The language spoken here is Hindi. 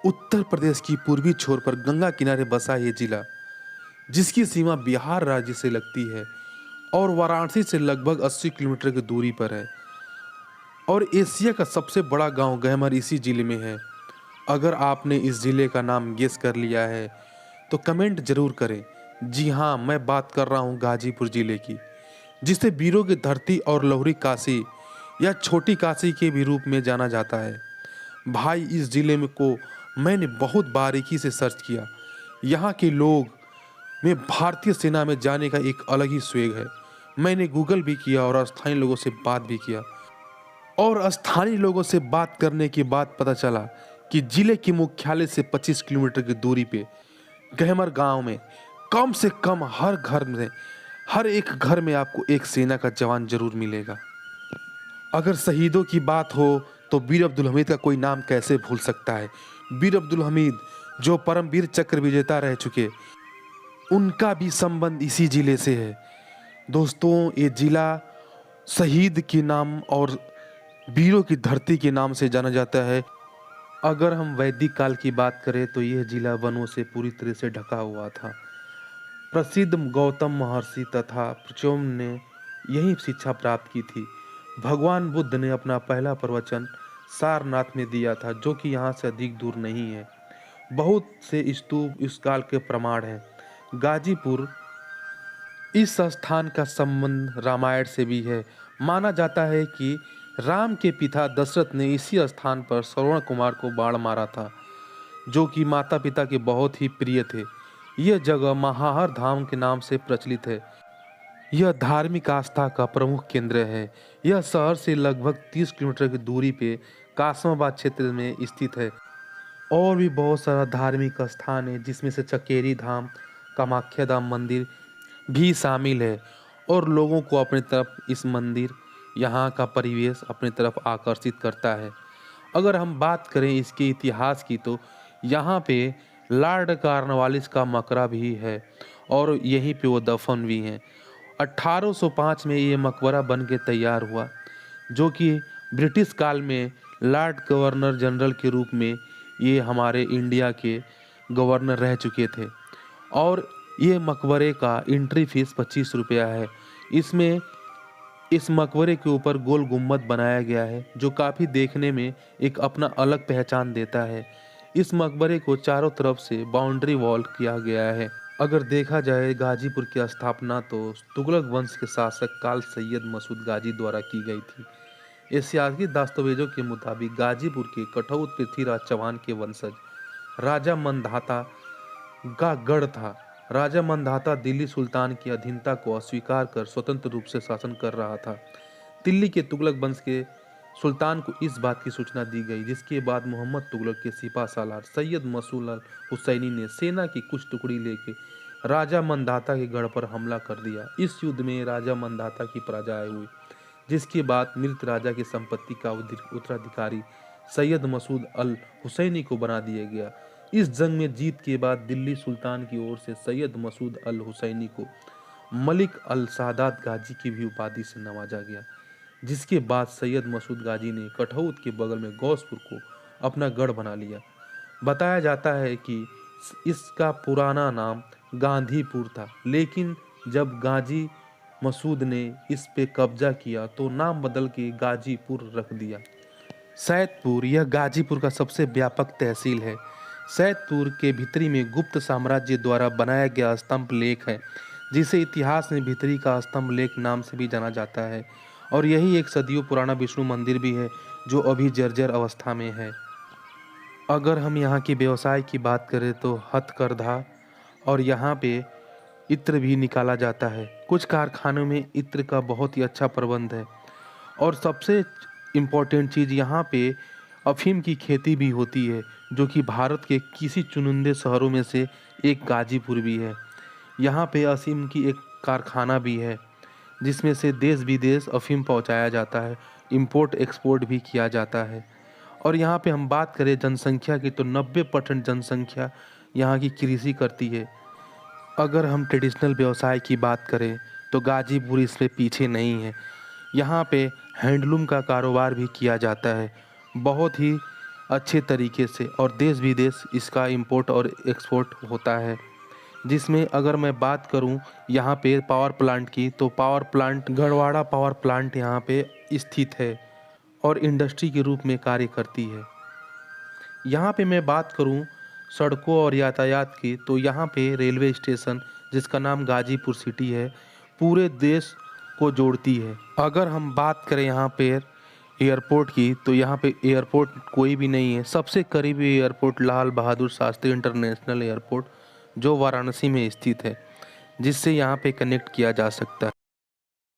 उत्तर प्रदेश की पूर्वी छोर पर गंगा किनारे बसा ये जिला, जिसकी सीमा बिहार राज्य से लगती है और वाराणसी से लगभग 80 किलोमीटर की दूरी पर है। और एशिया का सबसे बड़ा गांव गहमर इसी जिले में है। अगर आपने इस जिले का नाम गेस कर लिया है तो कमेंट जरूर करें। जी हाँ, मैं बात कर रहा हूँ गाजीपुर जिले की, जिसे वीरों की धरती और लहुरी काशी या छोटी काशी के भी रूप में जाना जाता है। भाई, इस जिले में को मैंने बहुत बारीकी से सर्च किया। यहाँ के लोग में भारतीय सेना में जाने का एक अलग ही स्वेग है। मैंने गूगल भी किया और स्थानीय लोगों से बात भी किया, और स्थानीय लोगों से बात करने के बाद पता चला कि जिले के मुख्यालय से 25 किलोमीटर की दूरी पे गहमर गांव में कम से कम हर एक घर में आपको एक सेना का जवान जरूर मिलेगा। अगर शहीदों की बात हो तो वीर अब्दुल हमीद का कोई नाम कैसे भूल सकता है। वीर अब्दुल हमीद जो परमवीर चक्र विजेता रह चुके, उनका भी संबंध इसी जिले से है। दोस्तों, ये जिला शहीद के नाम और वीरों की धरती के नाम से जाना जाता है। अगर हम वैदिक काल की बात करें तो यह जिला वनों से पूरी तरह से ढका हुआ था। प्रसिद्ध गौतम महर्षि तथा प्रचोम ने यही शिक्षा प्राप्त की थी। भगवान बुद्ध ने अपना पहला प्रवचन सारनाथ में दिया था, जो कि यहाँ से अधिक दूर नहीं है। बहुत से स्तूप इस काल के प्रमाण हैं। गाजीपुर, इस स्थान का संबंध रामायण से भी है। माना जाता है कि राम के पिता दशरथ ने इसी स्थान पर श्रवण कुमार को बाण मारा था, जो कि माता पिता के बहुत ही प्रिय थे। यह जगह महाहर धाम के नाम से प्रचलित है। यह धार्मिक आस्था का प्रमुख केंद्र है। यह शहर से लगभग 30 किलोमीटर की दूरी पे कासमाबाद क्षेत्र में स्थित है। और भी बहुत सारा धार्मिक स्थान है, जिसमें से चकेरी धाम, कामाख्या धाम मंदिर भी शामिल है। और लोगों को अपनी तरफ इस मंदिर, यहाँ का परिवेश अपनी तरफ आकर्षित करता है। अगर हम बात करें इसके इतिहास की तो यहाँ पे लॉर्ड कॉर्नवालिस का मकबरा भी है और यहीं पे वो दफन भी हैं। 1805 में ये मकबरा बन के तैयार हुआ, जो कि ब्रिटिश काल में लॉर्ड गवर्नर जनरल के रूप में ये हमारे इंडिया के गवर्नर रह चुके थे। और ये मकबरे का एंट्री फीस 25 रुपया है। इसमें इस मकबरे के ऊपर गोल गुम्बद बनाया गया है, जो काफ़ी देखने में एक अपना अलग पहचान देता है। इस मकबरे को चारों तरफ से बाउंड्री वॉल किया गया है। अगर देखा जाए गाजीपुर की स्थापना तो तुगलक वंश के शासक काल सैयद मसूद गाजी द्वारा की गई थी। ऐतिहासिक दस्तावेजों के मुताबिक गाजीपुर के कठौत पृथ्वीराज चौहान के वंशज राजा मंधाता का गढ़ था। राजा मंधाता दिल्ली सुल्तान की अधीनता को अस्वीकार कर स्वतंत्र रूप से शासन कर रहा था। दिल्ली के तुगलक वंश के सुल्तान को इस बात की सूचना दी गई, जिसके बाद मोहम्मद तुगलक के सिपा सालार सैयद मसूद अल हुसैनी ने सेना की कुछ टुकड़ी लेके राजा मंधाता के गढ़ पर हमला कर दिया। इस युद्ध में राजा मंधाता की पराजय हुई, जिसके बाद मृत राजा की संपत्ति का उत्तराधिकारी सैयद मसूद अल हुसैनी को बना दिया गया। इस जंग में जीत के बाद दिल्ली सुल्तान की ओर से सैयद मसूद अल हुसैनी को मलिक अल सादात गाजी की भी उपाधि से नवाजा गया, जिसके बाद सैयद मसूद गाजी ने कठौत के बगल में गौसपुर को अपना गढ़ बना लिया। बताया जाता है कि इसका पुराना नाम गांधीपुर था, लेकिन जब गाजी मसूद ने इस पे कब्जा किया तो नाम बदल के गाजीपुर रख दिया। सैदपुर, यह गाजीपुर का सबसे व्यापक तहसील है। सैदपुर के भीतरी में गुप्त साम्राज्य द्वारा बनाया गया स्तंभ लेख है, जिसे इतिहास में भीतरी का स्तंभ लेख नाम से भी जाना जाता है। और यही एक सदियों पुराना विष्णु मंदिर भी है, जो अभी जर्जर अवस्था में है। अगर हम यहाँ के व्यवसाय की बात करें तो हथकरघा और यहाँ पे इत्र भी निकाला जाता है। कुछ कारखानों में इत्र का बहुत ही अच्छा प्रबंध है। और सबसे इम्पोर्टेंट चीज़, यहाँ पे अफीम की खेती भी होती है, जो कि भारत के किसी चुनिंदे शहरों में से एक गाजीपुर भी है। यहाँ पे अफीम की एक कारखाना भी है, जिसमें से देश विदेश अफीम पहुँचाया जाता है, इंपोर्ट एक्सपोर्ट भी किया जाता है। और यहाँ पे हम बात करें जनसंख्या की तो 90% जनसंख्या यहाँ की कृषि करती है। अगर हम ट्रेडिशनल व्यवसाय की बात करें तो गाजीपुर इसमें पीछे नहीं है। यहाँ पे हैंडलूम का कारोबार भी किया जाता है। बहुत ही अच्छे तरीके से, और देश विदेश इसका इंपोर्ट और एक्सपोर्ट होता है। जिसमें अगर मैं बात करूं यहाँ पे पावर प्लांट की, तो power plant Garhwara power plant यहाँ पे स्थित है और इंडस्ट्री के रूप में कार्य करती है। यहाँ पे मैं बात करूं सड़कों और यातायात की, तो यहाँ पे रेलवे स्टेशन जिसका नाम गाजीपुर सिटी है पूरे देश को जोड़ती है। अगर हम बात करें यहाँ पे एयरपोर्ट की, तो यहाँ पे एयरपोर्ट कोई भी नहीं है। सबसे करीबी airport Lal Bahadur Shastri international airport जो वाराणसी में स्थित है, जिससे यहाँ पे कनेक्ट किया जा सकता है।